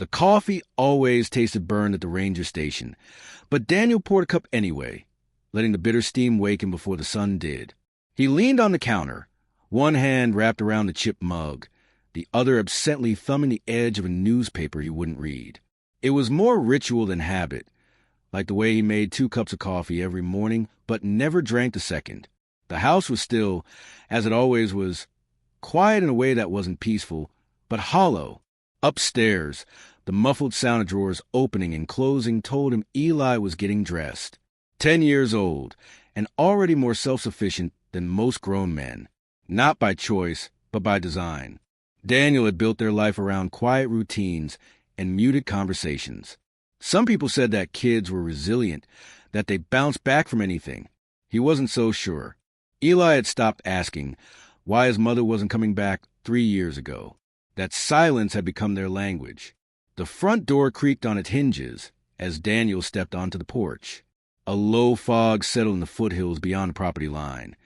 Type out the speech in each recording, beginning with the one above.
The coffee always tasted burned at the ranger station, but Daniel poured a cup anyway, letting the bitter steam wake him before the sun did. He leaned on the counter, one hand wrapped around the chipped mug, the other absently thumbing the edge of a newspaper he wouldn't read. It was more ritual than habit, like the way he made 2 cups of coffee every morning but never drank the second. The house was still, as it always was, quiet in a way that wasn't peaceful, but hollow. Upstairs, the muffled sound of drawers opening and closing told him Eli was getting dressed. 10 years old, and already more self-sufficient than most grown men. Not by choice, but by design. Daniel had built their life around quiet routines and muted conversations. Some people said that kids were resilient, that they bounced back from anything. He wasn't so sure. Eli had stopped asking why his mother wasn't coming back 3 years ago. That silence had become their language. The front door creaked on its hinges as Daniel stepped onto the porch. A low fog settled in the foothills beyond the property line,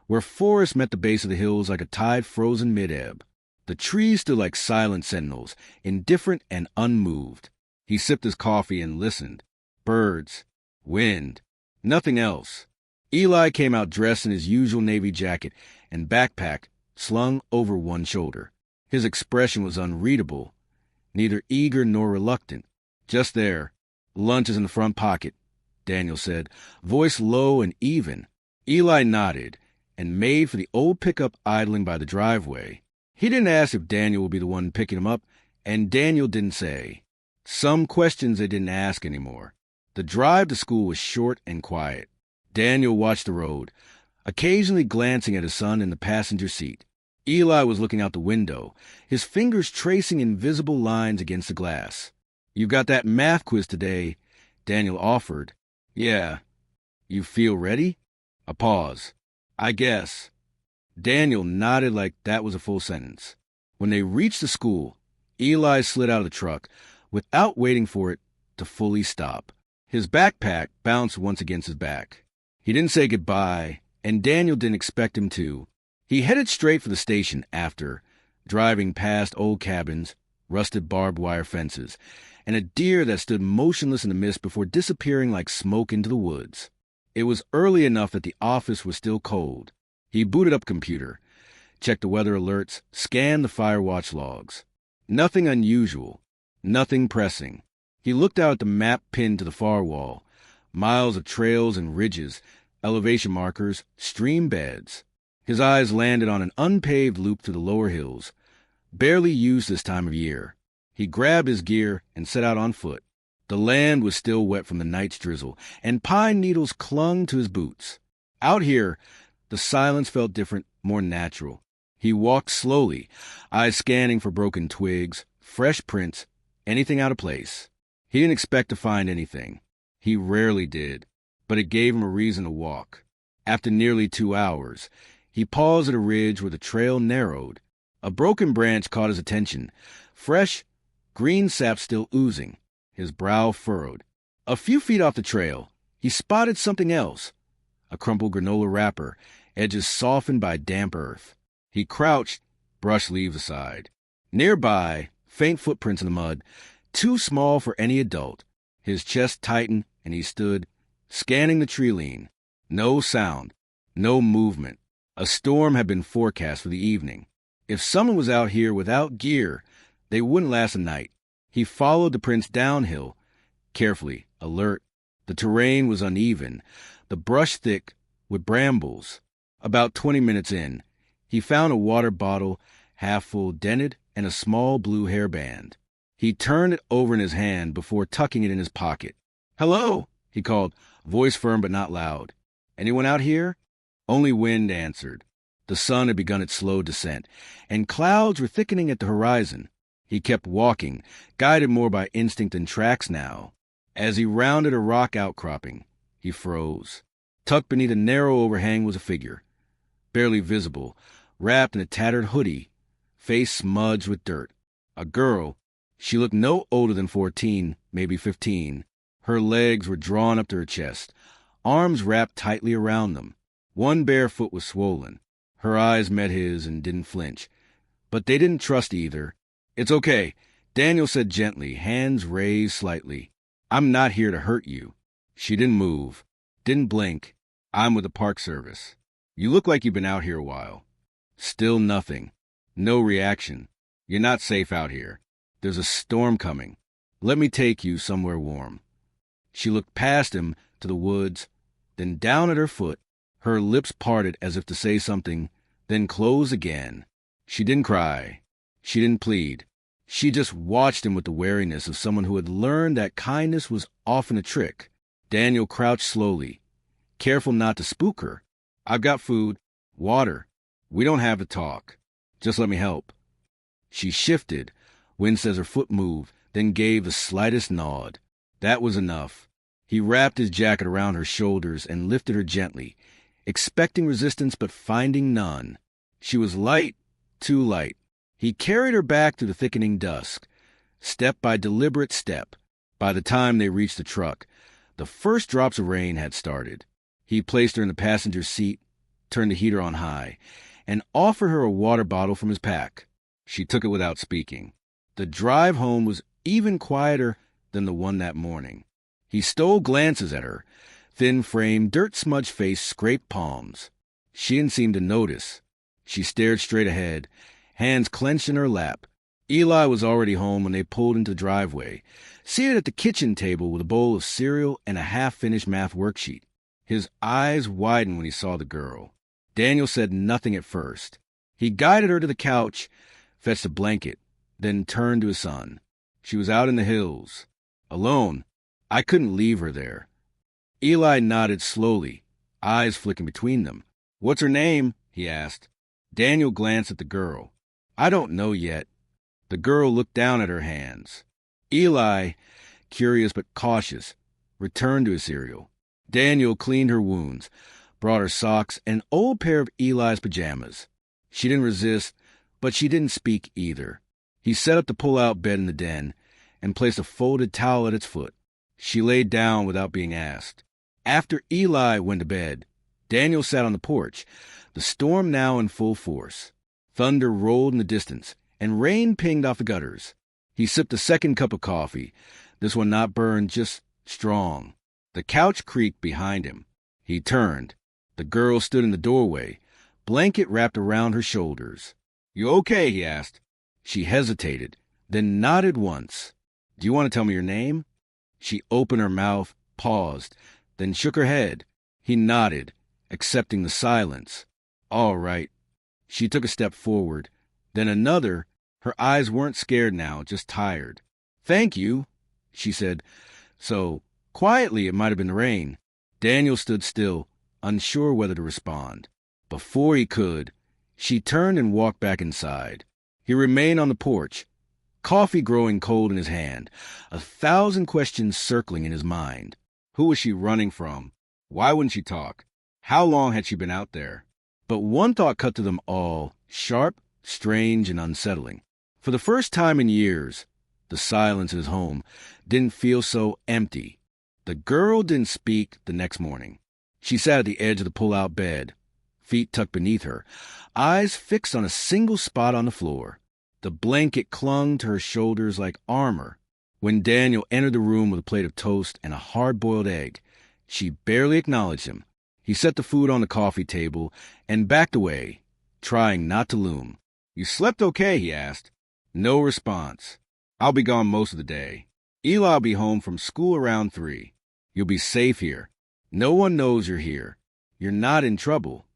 where forest met the base of the hills like a tide frozen mid-ebb. The trees stood like silent sentinels, indifferent and unmoved. He sipped his coffee and listened. Birds. Wind. Nothing else. Eli came out dressed in his usual navy jacket and backpack slung over one shoulder. His expression was unreadable, neither eager nor reluctant. Just there. Lunch is in the front pocket, Daniel said, voice low and even. Eli nodded and made for the old pickup idling by the driveway. He didn't ask if Daniel would be the one picking him up, and Daniel didn't say. Some questions they didn't ask anymore. The drive to school was short and quiet. Daniel watched the road, occasionally glancing at his son in the passenger seat. Eli was looking out the window, his fingers tracing invisible lines against the glass. "You got that math quiz today," Daniel offered. "Yeah." "You feel ready?" A pause. "I guess." Daniel nodded like that was a full sentence. When they reached the school, Eli slid out of the truck without waiting for it to fully stop. His backpack bounced once against his back. He didn't say goodbye, and Daniel didn't expect him to. He headed straight for the station after, driving past old cabins, rusted barbed wire fences, and a deer that stood motionless in the mist before disappearing like smoke into the woods. It was early enough that the office was still cold. He booted up computer, checked the weather alerts, scanned the fire watch logs. Nothing unusual, nothing pressing. He looked out at the map pinned to the far wall, miles of trails and ridges, elevation markers, stream beds. His eyes landed on an unpaved loop through the lower hills, barely used this time of year. He grabbed his gear and set out on foot. The land was still wet from the night's drizzle, and pine needles clung to his boots. Out here, the silence felt different, more natural. He walked slowly, eyes scanning for broken twigs, fresh prints, anything out of place. He didn't expect to find anything. He rarely did, but it gave him a reason to walk. After nearly 2 hours, he paused at a ridge where the trail narrowed. A broken branch caught his attention, fresh, green sap still oozing. His brow furrowed. A few feet off the trail, he spotted something else. A crumpled granola wrapper, edges softened by damp earth. He crouched, brushed leaves aside. Nearby, faint footprints in the mud, too small for any adult. His chest tightened, and he stood, scanning the tree line. No sound, no movement. A storm had been forecast for the evening. If someone was out here without gear, they wouldn't last a night. He followed the prints downhill, carefully, alert. The terrain was uneven, the brush thick with brambles. About 20 minutes in, he found a water bottle, half full, dented, and a small blue hairband. He turned it over in his hand before tucking it in his pocket. "Hello," he called, voice firm but not loud. "Anyone out here?" Only wind answered. The sun had begun its slow descent, and clouds were thickening at the horizon. He kept walking, guided more by instinct than tracks now. As he rounded a rock outcropping, he froze. Tucked beneath a narrow overhang was a figure, barely visible, wrapped in a tattered hoodie, face smudged with dirt. A girl. She looked no older than 14, maybe 15. Her legs were drawn up to her chest, arms wrapped tightly around them. One bare foot was swollen. Her eyes met his and didn't flinch. But they didn't trust either. "It's okay," Daniel said gently, hands raised slightly, "I'm not here to hurt you." She didn't move, didn't blink. "I'm with the Park Service. You look like you've been out here a while." Still nothing. No reaction. "You're not safe out here. There's a storm coming. Let me take you somewhere warm." She looked past him to the woods, then down at her foot. Her lips parted as if to say something, then closed again. She didn't cry. She didn't plead. She just watched him with the wariness of someone who had learned that kindness was often a trick. Daniel crouched slowly, careful not to spook her. "I've got food, water. We don't have to talk. Just let me help." She shifted, winced as her foot moved, then gave the slightest nod. That was enough. He wrapped his jacket around her shoulders and lifted her gently, expecting resistance but finding none. She was light, too light. He carried her back through the thickening dusk, step by deliberate step. By the time they reached the truck, the first drops of rain had started. He placed her in the passenger seat, turned the heater on high, and offered her a water bottle from his pack. She took it without speaking. The drive home was even quieter than the one that morning. He stole glances at her, thin-framed, dirt-smudged face, scraped palms. She didn't seem to notice. She stared straight ahead, hands clenched in her lap. Eli was already home when they pulled into the driveway, seated at the kitchen table with a bowl of cereal and a half-finished math worksheet. His eyes widened when he saw the girl. Daniel said nothing at first. He guided her to the couch, fetched a blanket, then turned to his son. She was out in the hills, alone. I couldn't leave her there. Eli nodded slowly, eyes flicking between them. "What's her name?" he asked. Daniel glanced at the girl. "I don't know yet." The girl looked down at her hands. Eli, curious but cautious, returned to his cereal. Daniel cleaned her wounds, brought her socks, and an old pair of Eli's pajamas. She didn't resist, but she didn't speak either. He set up the pull-out bed in the den and placed a folded towel at its foot. She laid down without being asked. After Eli went to bed, Daniel sat on the porch, the storm now in full force. Thunder rolled in the distance, and rain pinged off the gutters. He sipped a second cup of coffee, this one not burned, just strong. The couch creaked behind him. He turned. The girl stood in the doorway, blanket wrapped around her shoulders. "You okay?" he asked. She hesitated, then nodded once. "Do you want to tell me your name?" She opened her mouth, paused, then shook her head. He nodded, accepting the silence. "All right." She took a step forward, then another. Her eyes weren't scared now, just tired. "Thank you," she said, so quietly it might have been the rain. Daniel stood still, unsure whether to respond. Before he could, she turned and walked back inside. He remained on the porch, coffee growing cold in his hand, 1,000 questions circling in his mind. Who was she running from? Why wouldn't she talk? How long had she been out there? But one thought cut to them all, sharp, strange, and unsettling. For the first time in years, the silence in his home didn't feel so empty. The girl didn't speak the next morning. She sat at the edge of the pull-out bed, feet tucked beneath her, eyes fixed on a single spot on the floor. The blanket clung to her shoulders like armor. When Daniel entered the room with a plate of toast and a hard-boiled egg, she barely acknowledged him. He set the food on the coffee table and backed away, trying not to loom. "You slept okay?" he asked. No response. "I'll be gone most of the day. Eli'll be home from school around 3. You'll be safe here. No one knows you're here. You're not in trouble."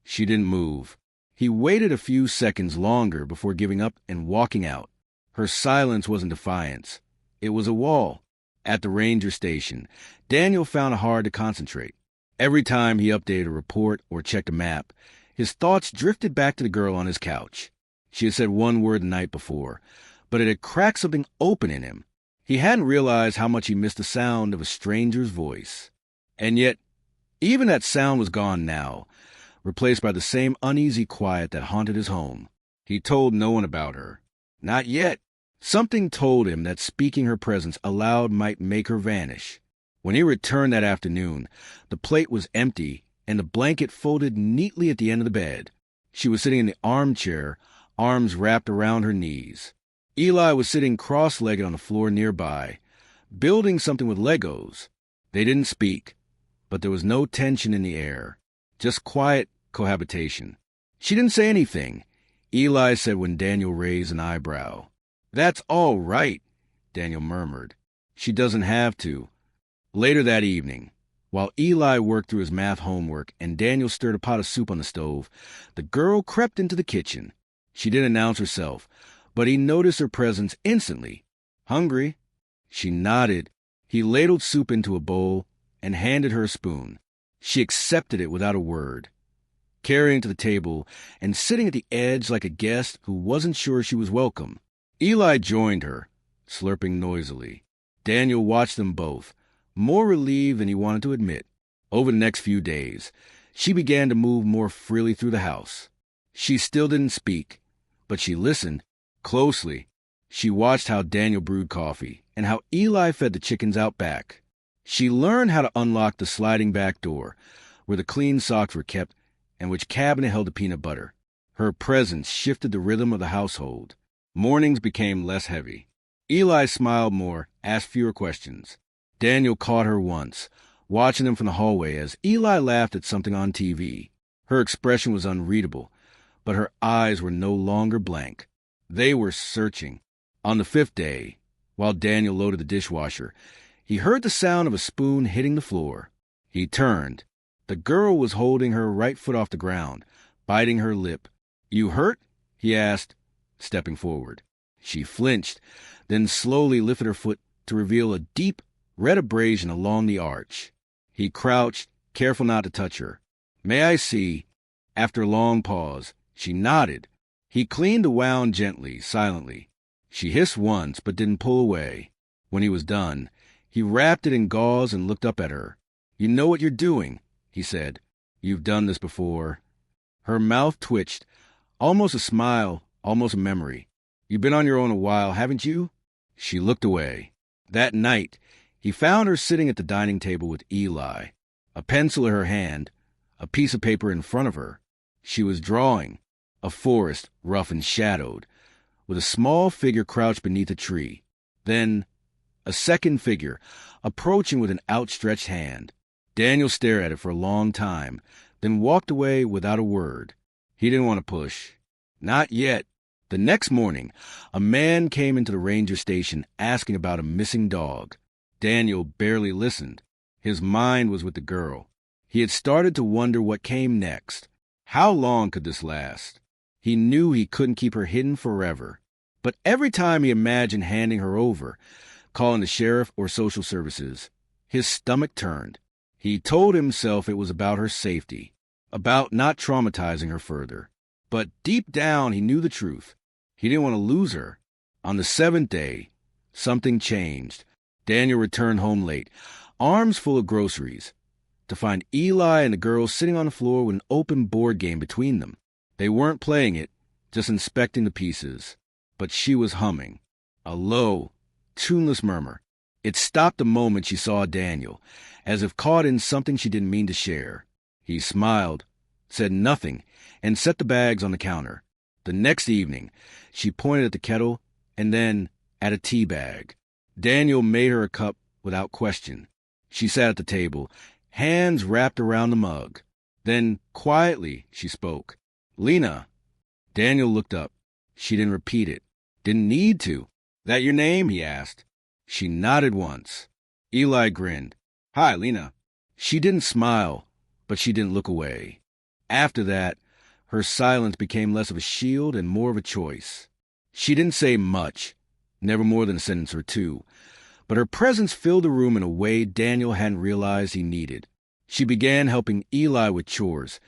She didn't move. He waited a few seconds longer before giving up and walking out. Her silence wasn't defiance. It was a wall. At the ranger station, Daniel found it hard to concentrate. Every time he updated a report or checked a map, his thoughts drifted back to the girl on his couch. She had said one word the night before, but it had cracked something open in him. He hadn't realized how much he missed the sound of a stranger's voice. And yet, even that sound was gone now, replaced by the same uneasy quiet that haunted his home. He told no one about her. Not yet. Something told him that speaking her presence aloud might make her vanish. When he returned that afternoon, the plate was empty and the blanket folded neatly at the end of the bed. She was sitting in the armchair, arms wrapped around her knees. Eli was sitting cross-legged on the floor nearby, building something with Legos. They didn't speak, but there was no tension in the air, just quiet cohabitation. She didn't say anything, Eli said when Daniel raised an eyebrow. "That's all right," Daniel murmured. "She doesn't have to." Later that evening, while Eli worked through his math homework and Daniel stirred a pot of soup on the stove, the girl crept into the kitchen. She didn't announce herself, but he noticed her presence instantly. "Hungry?" She nodded. He ladled soup into a bowl and handed her a spoon. She accepted it without a word. Carrying to the table and sitting at the edge like a guest who wasn't sure she was welcome. Eli joined her, slurping noisily. Daniel watched them both, more relieved than he wanted to admit. Over the next few days, she began to move more freely through the house. She still didn't speak, but she listened closely. She watched how Daniel brewed coffee and how Eli fed the chickens out back. She learned how to unlock the sliding back door, where the clean socks were kept and which cabinet held the peanut butter. Her presence shifted the rhythm of the household. Mornings became less heavy. Eli smiled more, asked fewer questions. Daniel caught her once, watching them from the hallway as Eli laughed at something on TV. Her expression was unreadable, but her eyes were no longer blank. They were searching. On the fifth day, while Daniel loaded the dishwasher, he heard the sound of a spoon hitting the floor. He turned. The girl was holding her right foot off the ground, biting her lip. "You hurt?" he asked, stepping forward. She flinched, then slowly lifted her foot to reveal a deep, red abrasion along the arch. He crouched, careful not to touch her. "May I see?" After a long pause, she nodded. He cleaned the wound gently, silently. She hissed once, but didn't pull away. When he was done, he wrapped it in gauze and looked up at her. "You know what you're doing," he said. "You've done this before." Her mouth twitched, almost a smile, almost a memory. "You've been on your own a while, haven't you?" She looked away. That night, he found her sitting at the dining table with Eli, a pencil in her hand, a piece of paper in front of her. She was drawing a forest, rough and shadowed, with a small figure crouched beneath a tree. Then, a second figure, approaching with an outstretched hand. Daniel stared at it for a long time, then walked away without a word. He didn't want to push. Not yet. The next morning, a man came into the ranger station asking about a missing dog. Daniel barely listened. His mind was with the girl. He had started to wonder what came next. How long could this last? He knew he couldn't keep her hidden forever. But every time he imagined handing her over, calling the sheriff or social services, his stomach turned. He told himself it was about her safety, about not traumatizing her further. But deep down, he knew the truth. He didn't want to lose her. On the seventh day, something changed. Daniel returned home late, arms full of groceries, to find Eli and the girl sitting on the floor with an open board game between them. They weren't playing it, just inspecting the pieces. But she was humming, a low, tuneless murmur. It stopped the moment she saw Daniel, as if caught in something she didn't mean to share. He smiled, said nothing, and set the bags on the counter. The next evening, she pointed at the kettle and then at a tea bag. Daniel made her a cup without question. She sat at the table, hands wrapped around the mug. Then, quietly, she spoke. "Lena." Daniel looked up. She didn't repeat it. Didn't need to. "That your name?" he asked. She nodded once. Eli grinned. "Hi, Lena." She didn't smile, but she didn't look away. After that, her silence became less of a shield and more of a choice. She didn't say much, never more than a sentence or two, but her presence filled the room in a way Daniel hadn't realized he needed. She began helping Eli with chores,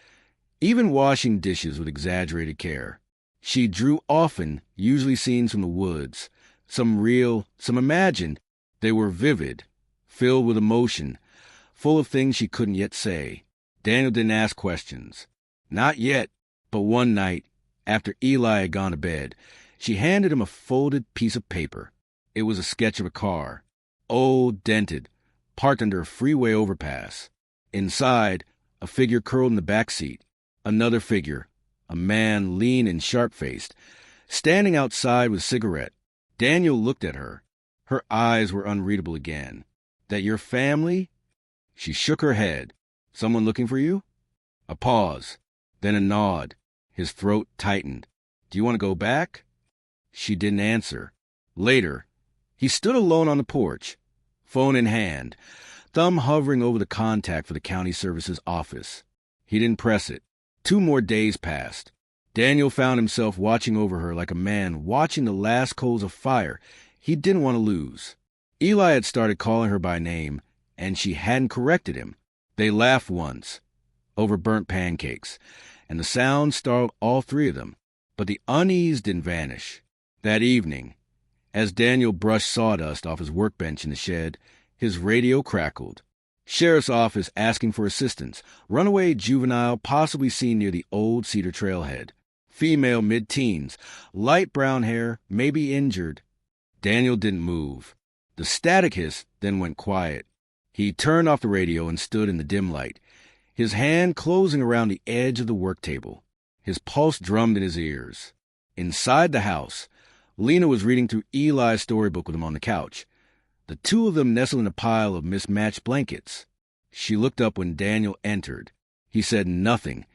even washing dishes with exaggerated care. She drew often, usually scenes from the woods, some real, some imagined. They were vivid, filled with emotion, full of things she couldn't yet say. Daniel didn't ask questions. Not yet. But one night, after Eli had gone to bed, she handed him a folded piece of paper. It was a sketch of a car, old, dented, parked under a freeway overpass. Inside, a figure curled in the back seat. Another figure, a man lean and sharp-faced, standing outside with a cigarette. Daniel looked at her. Her eyes were unreadable again. That your family? She shook her head. Someone looking for you? A pause, then a nod. His throat tightened. Do you want to go back? She didn't answer. Later, he stood alone on the porch, phone in hand, thumb hovering over the contact for the county services office. He didn't press it. 2 more days passed. Daniel found himself watching over her like a man watching the last coals of fire he didn't want to lose. Eli had started calling her by name, and she hadn't corrected him. They laughed once, over burnt pancakes, and the sound startled all 3 of them. But the unease didn't vanish. That evening, as Daniel brushed sawdust off his workbench in the shed, his radio crackled. Sheriff's office asking for assistance. Runaway juvenile possibly seen near the old Cedar Trailhead. Female mid-teens. Light brown hair, maybe injured. Daniel didn't move. The static hiss then went quiet. He turned off the radio and stood in the dim light, his hand closing around the edge of the work table. His pulse drummed in his ears. Inside the house, Lena was reading through Eli's storybook with him on the couch. The 2 of them nestled in a pile of mismatched blankets. She looked up when Daniel entered. He said nothing,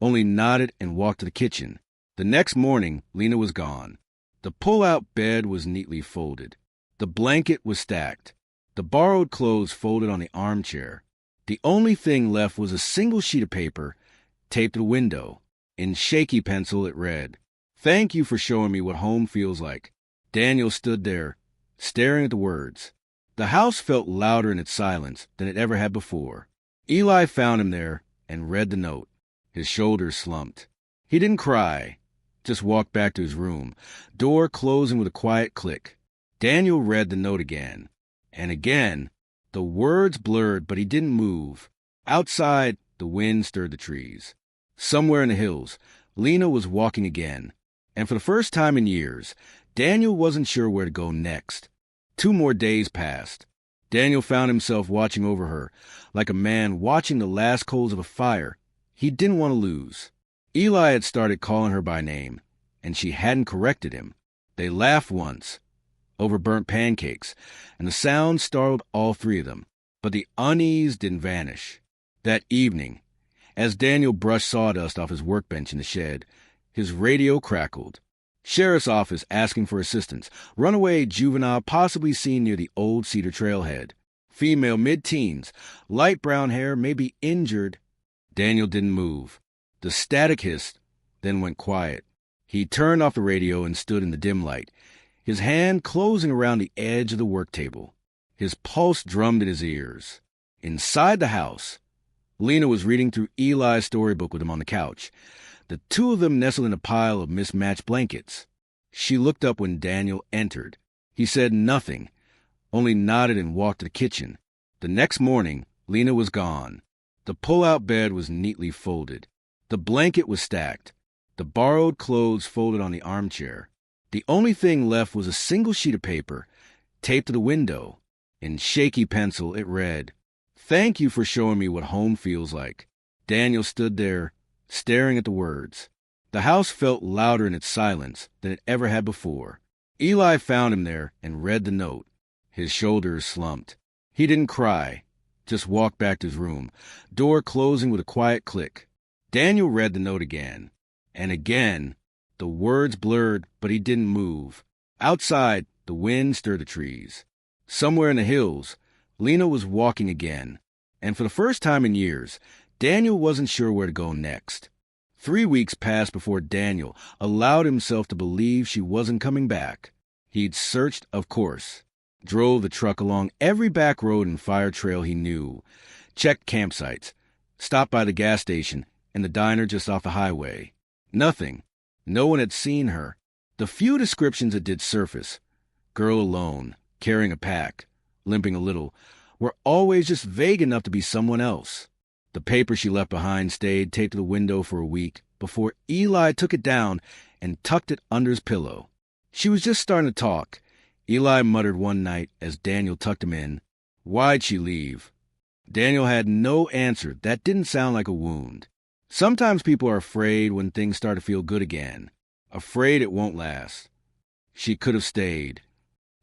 only nodded and walked to the kitchen. The next morning, Lena was gone. The pull-out bed was neatly folded. The blanket was stacked. The borrowed clothes folded on the armchair. The only thing left was a single sheet of paper taped to the window. In shaky pencil, it read, "Thank you for showing me what home feels like." Daniel stood there, staring at the words. The house felt louder in its silence than it ever had before. Eli found him there and read the note. His shoulders slumped. He didn't cry, just walked back to his room, door closing with a quiet click. Daniel read the note again. And again, the words blurred, but he didn't move. Outside, the wind stirred the trees. Somewhere in the hills, Lena was walking again. And for the first time in years, Daniel wasn't sure where to go next. 2 more days passed. Daniel found himself watching over her, like a man watching the last coals of a fire he didn't want to lose. Eli had started calling her by name, and she hadn't corrected him. They laughed once, over burnt pancakes, and the sound startled all 3 of them. But the unease didn't vanish. That evening, as Daniel brushed sawdust off his workbench in the shed, his radio crackled. Sheriff's office asking for assistance. Runaway juvenile possibly seen near the old Cedar Trailhead. Female mid-teens. Light brown hair, maybe injured. Daniel didn't move. The static hissed, then went quiet. He turned off the radio and stood in the dim light, his hand closing around the edge of the work table. His pulse drummed in his ears. Inside the house, Lena was reading through Eli's storybook with him on the couch. The 2 of them nestled in a pile of mismatched blankets. She looked up when Daniel entered. He said nothing, only nodded and walked to the kitchen. The next morning, Lena was gone. The pull-out bed was neatly folded. The blanket was stacked. The borrowed clothes folded on the armchair. The only thing left was a single sheet of paper taped to the window. In shaky pencil, it read, "Thank you for showing me what home feels like." Daniel stood there, staring at the words. The house felt louder in its silence than it ever had before. Eli found him there and read the note. His shoulders slumped. He didn't cry, just walked back to his room, door closing with a quiet click. Daniel read the note again. And again, the words blurred, but he didn't move. Outside, the wind stirred the trees. Somewhere in the hills, Lena was walking again. And for the first time in years, Daniel wasn't sure where to go next. 3 weeks passed before Daniel allowed himself to believe she wasn't coming back. He'd searched, of course, drove the truck along every back road and fire trail he knew, checked campsites, stopped by the gas station and the diner just off the highway. Nothing. No one had seen her. The few descriptions that did surface, girl alone, carrying a pack, limping a little, were always just vague enough to be someone else. The paper she left behind stayed taped to the window for a week before Eli took it down and tucked it under his pillow. She was just starting to talk. Eli muttered one night as Daniel tucked him in, "Why'd she leave?" Daniel had no answer. That didn't sound like a wound. Sometimes people are afraid when things start to feel good again, afraid it won't last. She could have stayed.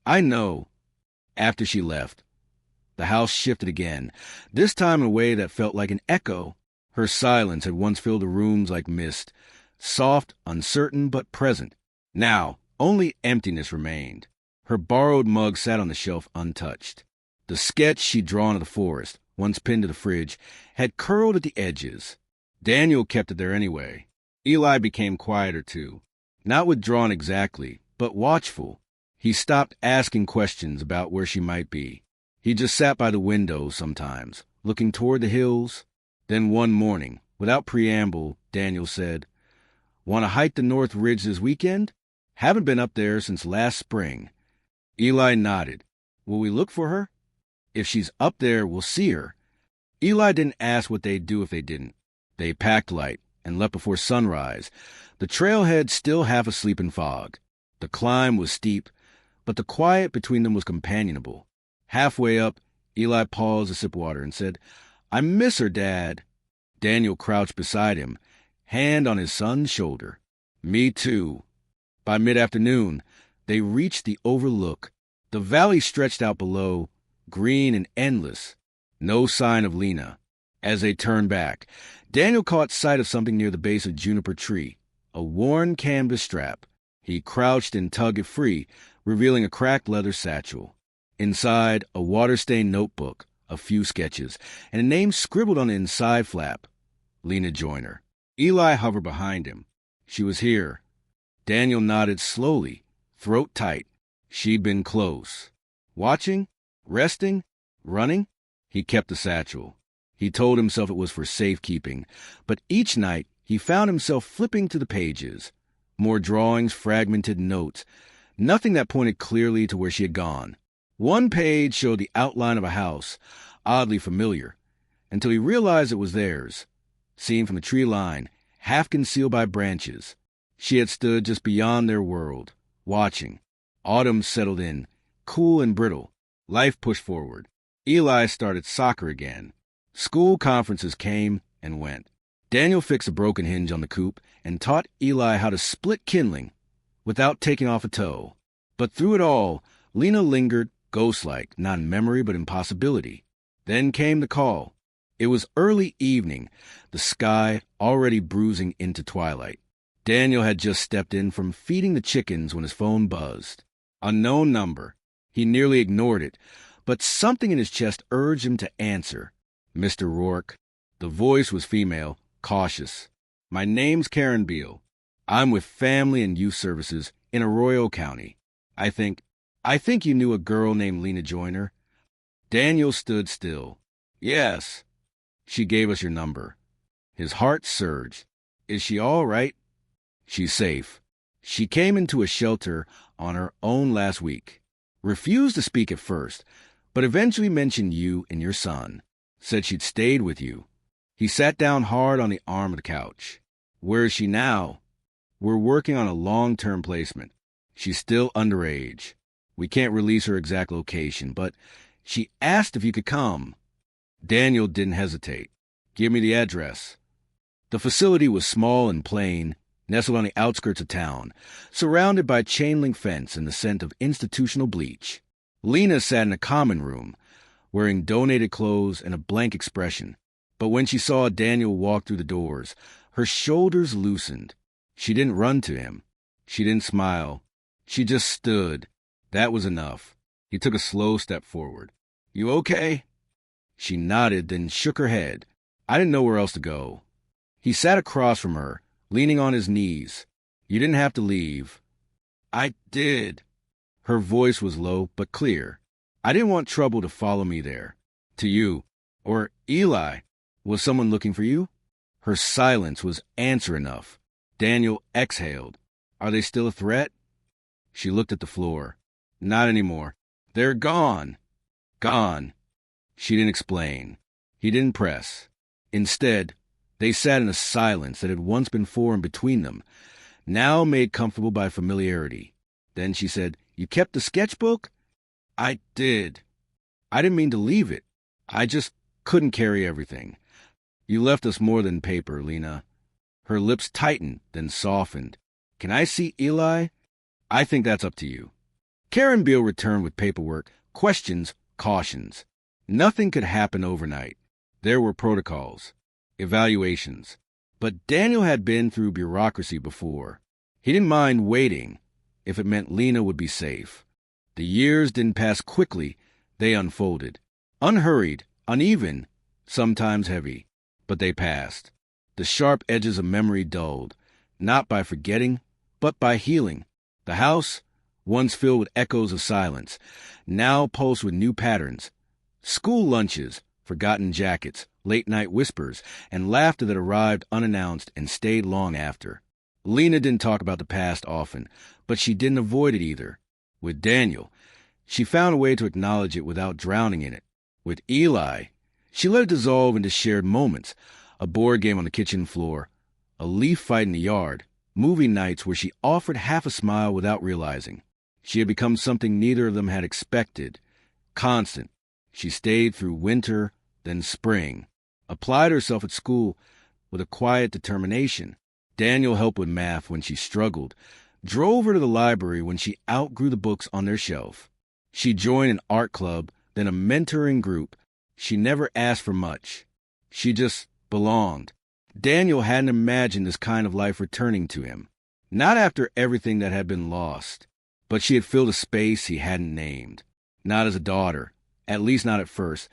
I know. After she left, the house shifted again, this time in a way that felt like an echo. Her silence had once filled the rooms like mist, soft, uncertain, but present. Now, only emptiness remained. Her borrowed mug sat on the shelf untouched. The sketch she'd drawn of the forest, once pinned to the fridge, had curled at the edges. Daniel kept it there anyway. Eli became quieter too. Not withdrawn exactly, but watchful. He stopped asking questions about where she might be. He just sat by the window sometimes, looking toward the hills. Then one morning, without preamble, Daniel said, "Want to hike the North Ridge this weekend? Haven't been up there since last spring." Eli nodded. "Will we look for her? If she's up there, we'll see her." Eli didn't ask what they'd do if they didn't. They packed light and left before sunrise, the trailhead still half asleep in fog. The climb was steep, but the quiet between them was companionable. Halfway up, Eli paused to sip water and said, "I miss her, Dad." Daniel crouched beside him, hand on his son's shoulder. "Me too." By mid-afternoon, they reached the overlook. The valley stretched out below, green and endless. No sign of Lena. As they turned back, Daniel caught sight of something near the base of a juniper tree, a worn canvas strap. He crouched and tugged it free, revealing a cracked leather satchel. Inside, a water-stained notebook, a few sketches, and a name scribbled on the inside flap. Lena Joyner. Eli hovered behind him. She was here. Daniel nodded slowly, throat tight. She'd been close. Watching? Resting? Running? He kept the satchel. He told himself it was for safekeeping, but each night he found himself flipping to the pages. More drawings, fragmented notes, nothing that pointed clearly to where she had gone. One page showed the outline of a house, oddly familiar, until he realized it was theirs. Seen from the tree line, half concealed by branches, she had stood just beyond their world, watching. Autumn settled in, cool and brittle. Life pushed forward. Eli started soccer again. School conferences came and went. Daniel fixed a broken hinge on the coupe and taught Eli how to split kindling without taking off a toe. But through it all, Lena lingered, ghost-like, not in memory but in possibility. Then came the call. It was early evening, the sky already bruising into twilight. Daniel had just stepped in from feeding the chickens when his phone buzzed. Unknown number. He nearly ignored it, but something in his chest urged him to answer. "Mr. Rourke." The voice was female, cautious. "My name's Karen Beal. I'm with Family and Youth Services in Arroyo County. I think you knew a girl named Lena Joyner." Daniel stood still. "Yes. She gave us your number." His heart surged. "Is she all right?" "She's safe. She came into a shelter on her own last week. Refused to speak at first, but eventually mentioned you and your son. Said she'd stayed with you." He sat down hard on the arm of the couch. "Where is she now?" "We're working on a long-term placement. She's still underage. We can't release her exact location, but she asked if you could come." Daniel didn't hesitate. "Give me the address." The facility was small and plain, nestled on the outskirts of town, surrounded by a chain-link fence and the scent of institutional bleach. Lena sat in a common room, wearing donated clothes and a blank expression. But when she saw Daniel walk through the doors, her shoulders loosened. She didn't run to him. She didn't smile. She just stood. That was enough. He took a slow step forward. "You okay?" She nodded, then shook her head. "I didn't know where else to go." He sat across from her, leaning on his knees. "You didn't have to leave." "I did." Her voice was low but clear. "I didn't want trouble to follow me there. To you. Or Eli. Was someone looking for you?" Her silence was answer enough. Daniel exhaled. "Are they still a threat?" She looked at the floor. "Not anymore. They're gone." "Gone." She didn't explain. He didn't press. Instead, they sat in a silence that had once been foreign between them, now made comfortable by familiarity. Then she said, "You kept the sketchbook?" "I did." "I didn't mean to leave it. I just couldn't carry everything. You left us more than paper, Lena." Her lips tightened, then softened. "Can I see Eli?" I think that's up to you. Karen Beale returned with paperwork, questions, cautions. Nothing could happen overnight. There were protocols, evaluations. But Daniel had been through bureaucracy before. He didn't mind waiting if it meant Lena would be safe. The years didn't pass quickly. They unfolded. Unhurried, uneven, sometimes heavy. But they passed. The sharp edges of memory dulled, not by forgetting, but by healing. The house, once filled with echoes of silence, now pulsed with new patterns. School lunches, forgotten jackets, late-night whispers, and laughter that arrived unannounced and stayed long after. Lena didn't talk about the past often, but she didn't avoid it either. With Daniel, she found a way to acknowledge it without drowning in it. With Eli, she let it dissolve into shared moments, a board game on the kitchen floor, a leaf fight in the yard, movie nights where she offered half a smile without realizing. She had become something neither of them had expected. Constant. She stayed through winter, then spring. Applied herself at school with a quiet determination. Daniel helped with math when she struggled. Drove her to the library when she outgrew the books on their shelf. She joined an art club, then a mentoring group. She never asked for much. She just belonged. Daniel hadn't imagined this kind of life returning to him. Not after everything that had been lost. But she had filled a space he hadn't named. Not as a daughter, at least not at first,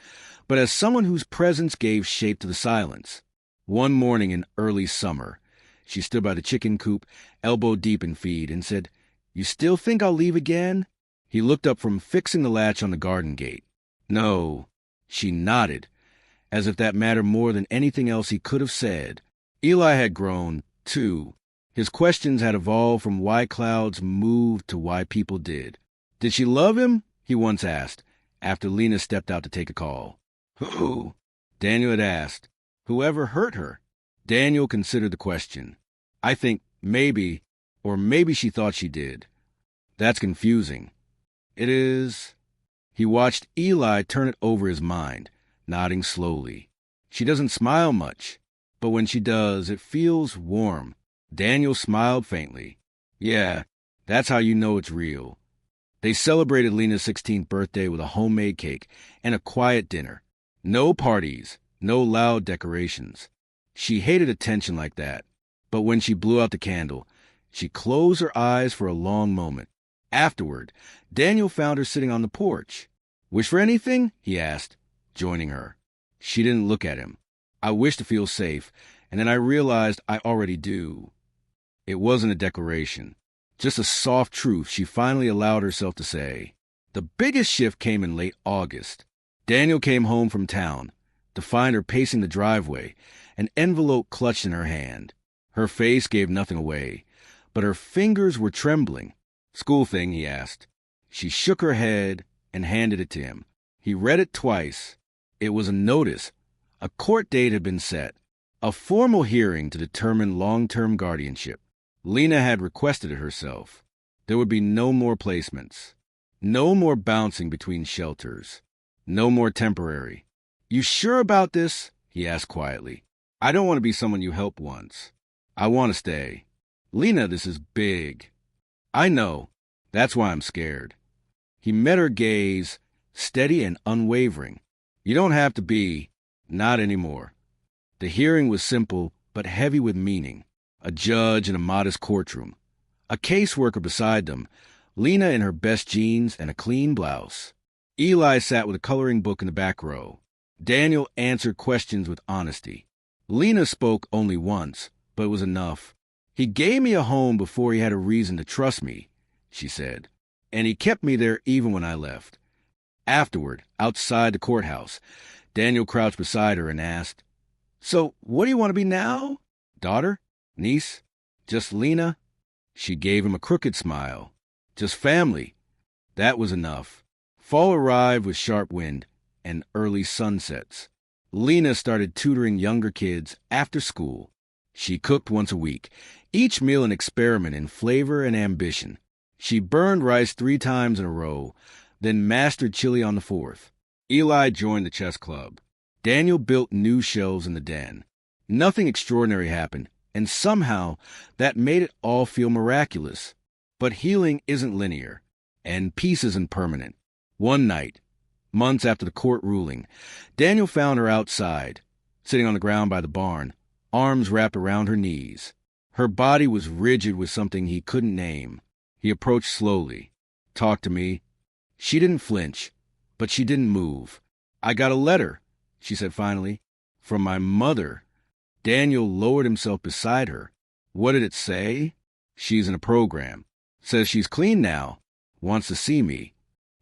but as someone whose presence gave shape to the silence. One morning in early summer, she stood by the chicken coop, elbow deep in feed, and said, "You still think I'll leave again?" He looked up from fixing the latch on the garden gate. No. She nodded, as if that mattered more than anything else he could have said. Eli had grown, too. His questions had evolved from why clouds moved to why people did. Did she love him? He once asked, after Lena stepped out to take a call. Who? Daniel had asked. Whoever hurt her? Daniel considered the question. I think maybe, or maybe she thought she did. That's confusing. It is. He watched Eli turn it over his mind, nodding slowly. She doesn't smile much, but when she does, it feels warm. Daniel smiled faintly. Yeah, that's how you know it's real. They celebrated Lena's 16th birthday with a homemade cake and a quiet dinner. No parties, no loud decorations. She hated attention like that, but when she blew out the candle, she closed her eyes for a long moment. Afterward, Daniel found her sitting on the porch. "Wish for anything?" he asked, joining her. She didn't look at him. "I wish to feel safe, and then I realized I already do." It wasn't a declaration, just a soft truth she finally allowed herself to say. The biggest shift came in late August. Daniel came home from town to find her pacing the driveway, an envelope clutched in her hand. Her face gave nothing away, but her fingers were trembling. "School thing?" he asked. She shook her head and handed it to him. He read it twice. It was a notice. A court date had been set. A formal hearing to determine long-term guardianship. Lena had requested it herself. There would be no more placements. No more bouncing between shelters. No more temporary. "You sure about this?" he asked quietly. "I don't want to be someone you helped once. I want to stay." "Lena, this is big." "I know. That's why I'm scared." He met her gaze, steady and unwavering. "You don't have to be. Not anymore." The hearing was simple, but heavy with meaning. A judge in a modest courtroom. A caseworker beside them. Lena in her best jeans and a clean blouse. Eli sat with a coloring book in the back row. Daniel answered questions with honesty. Lena spoke only once, but it was enough. "He gave me a home before he had a reason to trust me," she said. "And he kept me there even when I left." Afterward, outside the courthouse, Daniel crouched beside her and asked, "So, what do you want to be now? Daughter? Niece? Just Lena?" She gave him a crooked smile. "Just family." That was enough. Fall arrived with sharp wind and early sunsets. Lena started tutoring younger kids after school. She cooked once a week, each meal an experiment in flavor and ambition. She burned rice 3 times in a row, then mastered chili on the 4th. Eli joined the chess club. Daniel built new shelves in the den. Nothing extraordinary happened, and somehow that made it all feel miraculous. But healing isn't linear, and peace isn't permanent. One night, months after the court ruling, Daniel found her outside, sitting on the ground by the barn, arms wrapped around her knees. Her body was rigid with something he couldn't name. He approached slowly, talked to me. She didn't flinch, but she didn't move. "I got a letter," she said finally, "from my mother." Daniel lowered himself beside her. "What did it say?" "She's in a program. Says she's clean now. Wants to see me."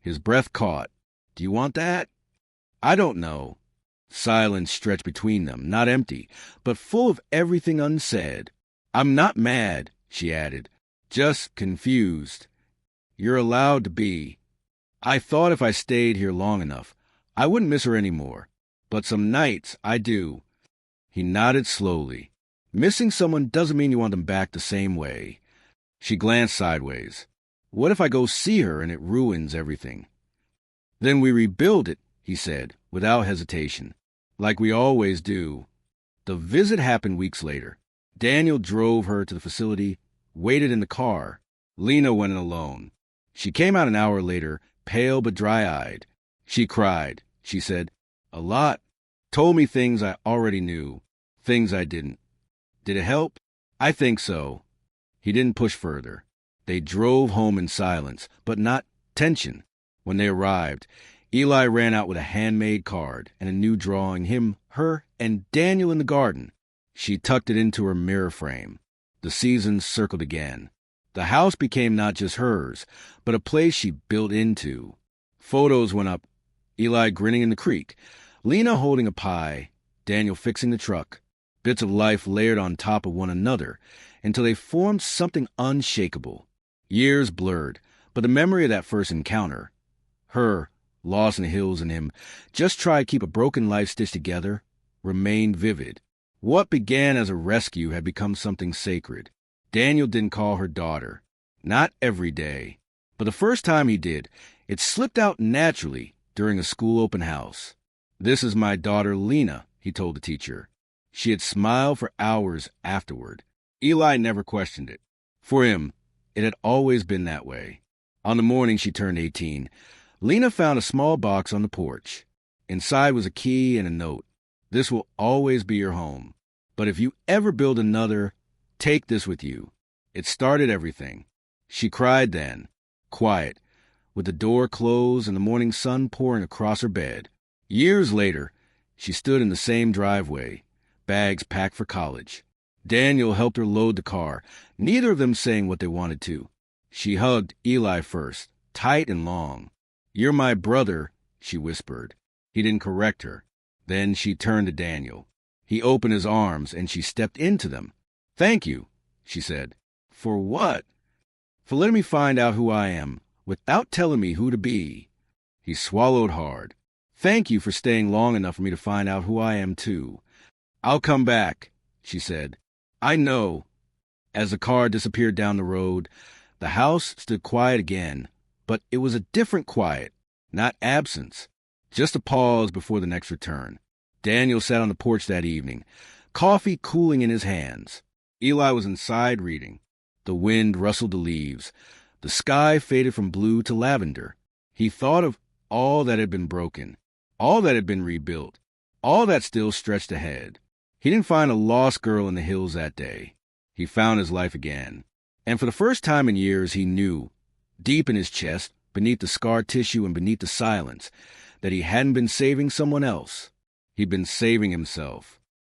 His breath caught. "Do you want that?" "I don't know." Silence stretched between them, not empty, but full of everything unsaid. "I'm not mad," she added. "Just confused." "You're allowed to be. I thought if I stayed here long enough, I wouldn't miss her anymore. But some nights I do." He nodded slowly. "Missing someone doesn't mean you want them back the same way." She glanced sideways. "What if I go see her and it ruins everything?" "Then we rebuild it," he said, without hesitation. "Like we always do." The visit happened weeks later. Daniel drove her to the facility, waited in the car. Lena went in alone. She came out an hour later, pale but dry-eyed. She cried. She said, "A lot. Told me things I already knew, things I didn't." "Did it help?" "I think so." He didn't push further. They drove home in silence, but not tension. When they arrived, Eli ran out with a handmade card and a new drawing, him, her, and Daniel in the garden. She tucked it into her mirror frame. The seasons circled again. The house became not just hers, but a place she built into. Photos went up, Eli grinning in the creek, Lena holding a pie, Daniel fixing the truck. Bits of life layered on top of one another until they formed something unshakable. Years blurred, but the memory of that first encounter, her, lost in the hills, and him, just try to keep a broken life stitched together, remained vivid. What began as a rescue had become something sacred. Daniel didn't call her daughter. Not every day. But the first time he did, it slipped out naturally during a school open house. "This is my daughter Lena," he told the teacher. She had smiled for hours afterward. Eli never questioned it. For him, it had always been that way. On the morning she turned 18, Lena found a small box on the porch. Inside was a key and a note. "This will always be your home. But if you ever build another, take this with you." It started everything. She cried then, quiet, with the door closed and the morning sun pouring across her bed. Years later, she stood in the same driveway, bags packed for college. Daniel helped her load the car, neither of them saying what they wanted to. She hugged Eli first, tight and long. "You're my brother," she whispered. He didn't correct her. Then she turned to Daniel. He opened his arms, and she stepped into them. "Thank you," she said. "For what?" "For letting me find out who I am, without telling me who to be." He swallowed hard. "Thank you for staying long enough for me to find out who I am, too." "I'll come back," she said. "I know." As the car disappeared down the road, the house stood quiet again, but it was a different quiet, not absence, just a pause before the next return. Daniel sat on the porch that evening, coffee cooling in his hands. Eli was inside reading. The wind rustled the leaves. The sky faded from blue to lavender. He thought of all that had been broken, all that had been rebuilt, all that still stretched ahead. He didn't find a lost girl in the hills that day. He found his life again. And for the first time in years, he knew, deep in his chest, beneath the scar tissue and beneath the silence, that he hadn't been saving someone else. He'd been saving himself.